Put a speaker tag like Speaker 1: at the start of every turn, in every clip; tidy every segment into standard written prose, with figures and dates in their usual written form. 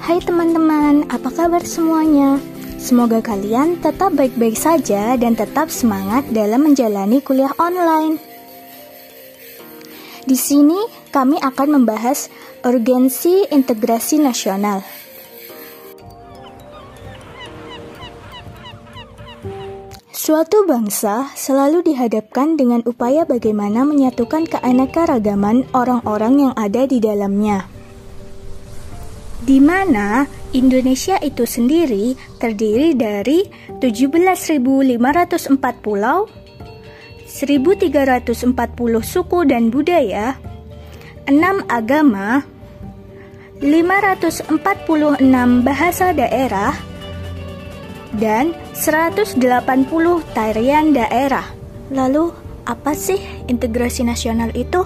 Speaker 1: Hai teman-teman, apa kabar semuanya? Semoga kalian tetap baik-baik saja dan tetap semangat dalam menjalani kuliah online. Di sini kami akan membahas urgensi integrasi nasional. Suatu bangsa selalu dihadapkan dengan upaya bagaimana menyatukan keanekaragaman orang-orang yang ada di dalamnya. Di mana Indonesia itu sendiri terdiri dari 17.504 pulau, 1.340 suku dan budaya, 6 agama, 546 bahasa daerah, dan 180 tarian daerah. Lalu, apa sih integrasi nasional itu?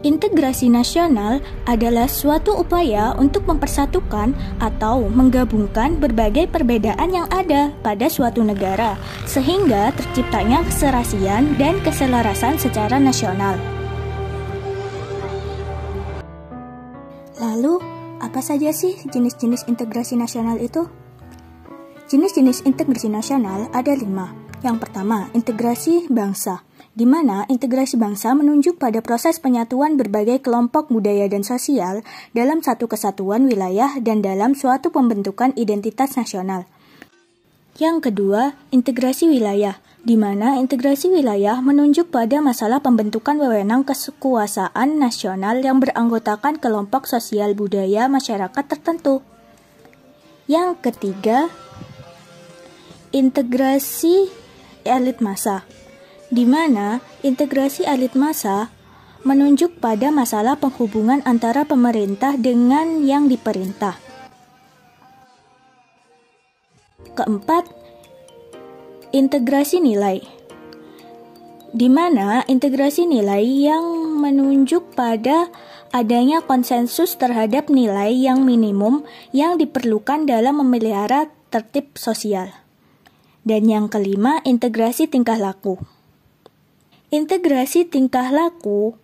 Speaker 1: Integrasi nasional adalah suatu upaya untuk mempersatukan atau menggabungkan berbagai perbedaan yang ada pada suatu negara, sehingga terciptanya keserasian dan keselarasan secara nasional. Lalu, apa saja sih jenis-jenis integrasi nasional itu? Jenis-jenis integrasi nasional ada 5. Yang pertama, integrasi bangsa, di mana integrasi bangsa menunjuk pada proses penyatuan berbagai kelompok budaya dan sosial dalam satu kesatuan wilayah dan dalam suatu pembentukan identitas nasional. Yang kedua, integrasi wilayah, di mana integrasi wilayah menunjuk pada masalah pembentukan wewenang kekuasaan nasional yang beranggotakan kelompok sosial budaya masyarakat tertentu. Yang ketiga, integrasi elit massa, di mana integrasi elit massa menunjuk pada masalah penghubungan antara pemerintah dengan yang diperintah. Keempat, integrasi nilai, di mana integrasi nilai yang menunjuk pada adanya konsensus terhadap nilai yang minimum yang diperlukan dalam memelihara tertib sosial. Dan yang kelima, integrasi tingkah laku. Integrasi tingkah laku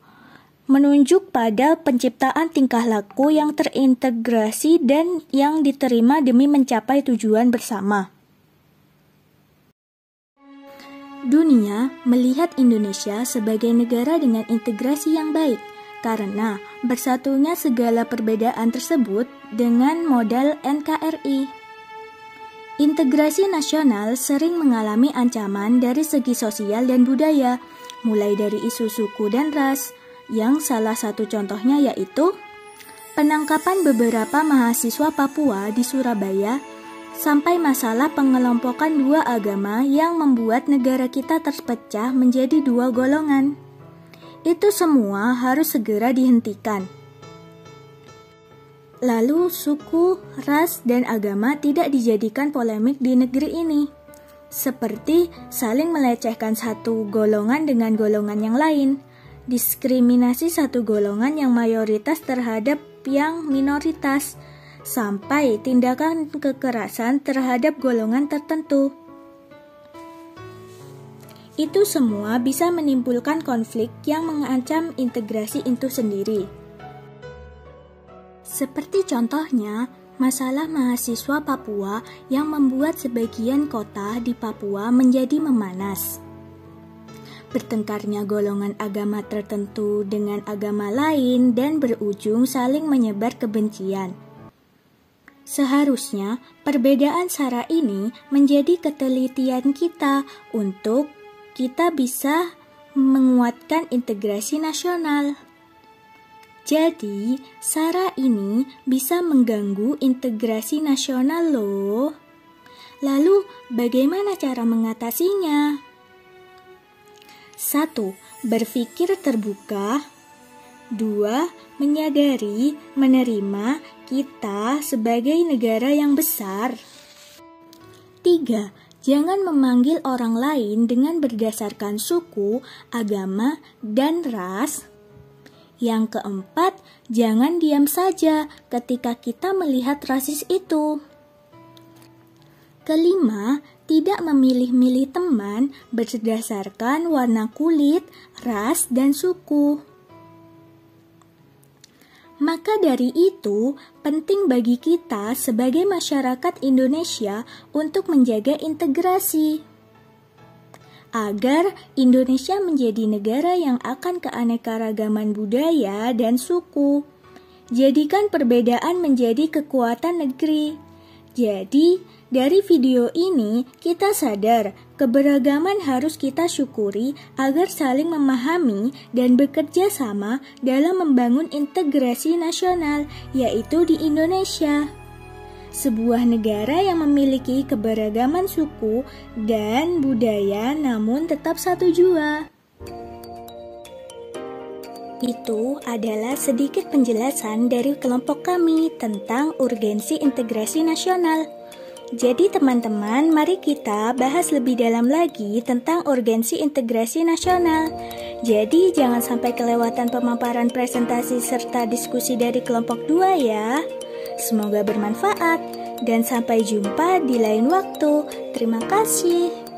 Speaker 1: menunjuk pada penciptaan tingkah laku yang terintegrasi dan yang diterima demi mencapai tujuan bersama. Dunia melihat Indonesia sebagai negara dengan integrasi yang baik karena bersatunya segala perbedaan tersebut dengan modal NKRI. Integrasi nasional sering mengalami ancaman dari segi sosial dan budaya, mulai dari isu suku dan ras, yang salah satu contohnya yaitu penangkapan beberapa mahasiswa Papua di Surabaya, sampai masalah pengelompokan dua agama yang membuat negara kita terpecah menjadi 2 golongan. Itu semua harus segera dihentikan. Lalu suku, ras, dan agama tidak dijadikan polemik di negeri ini, seperti saling melecehkan satu golongan dengan golongan yang lain, diskriminasi satu golongan yang mayoritas terhadap yang minoritas, sampai tindakan kekerasan terhadap golongan tertentu. Itu semua bisa menimbulkan konflik yang mengancam integrasi itu sendiri. Seperti contohnya, masalah mahasiswa Papua yang membuat sebagian kota di Papua menjadi memanas. Bertengkarnya golongan agama tertentu dengan agama lain dan berujung saling menyebar kebencian. Seharusnya perbedaan sara ini menjadi ketelitian kita untuk kita bisa menguatkan integrasi nasional. Jadi, sara ini bisa mengganggu integrasi nasional loh. Lalu, bagaimana cara mengatasinya? 1. Berpikir terbuka. 2. Menyadari, menerima kita sebagai negara yang besar. 3. Jangan memanggil orang lain dengan berdasarkan suku, agama, dan ras. Yang keempat, jangan diam saja ketika kita melihat rasis itu. Kelima, tidak memilih-milih teman berdasarkan warna kulit, ras, dan suku. Maka dari itu, penting bagi kita sebagai masyarakat Indonesia untuk menjaga integrasi agar Indonesia menjadi negara yang akan keanekaragaman budaya dan suku. Jadikan perbedaan menjadi kekuatan negeri. Jadi, dari video ini kita sadar keberagaman harus kita syukuri agar saling memahami dan bekerja sama dalam membangun integrasi nasional, yaitu di Indonesia. Sebuah negara yang memiliki keberagaman suku dan budaya namun tetap satu jua. Itu adalah sedikit penjelasan dari kelompok kami tentang urgensi integrasi nasional. Jadi teman-teman, mari kita bahas lebih dalam lagi tentang urgensi integrasi nasional. Jadi jangan sampai kelewatan pemaparan presentasi serta diskusi dari kelompok 2 ya. Semoga bermanfaat dan sampai jumpa di lain waktu. Terima kasih.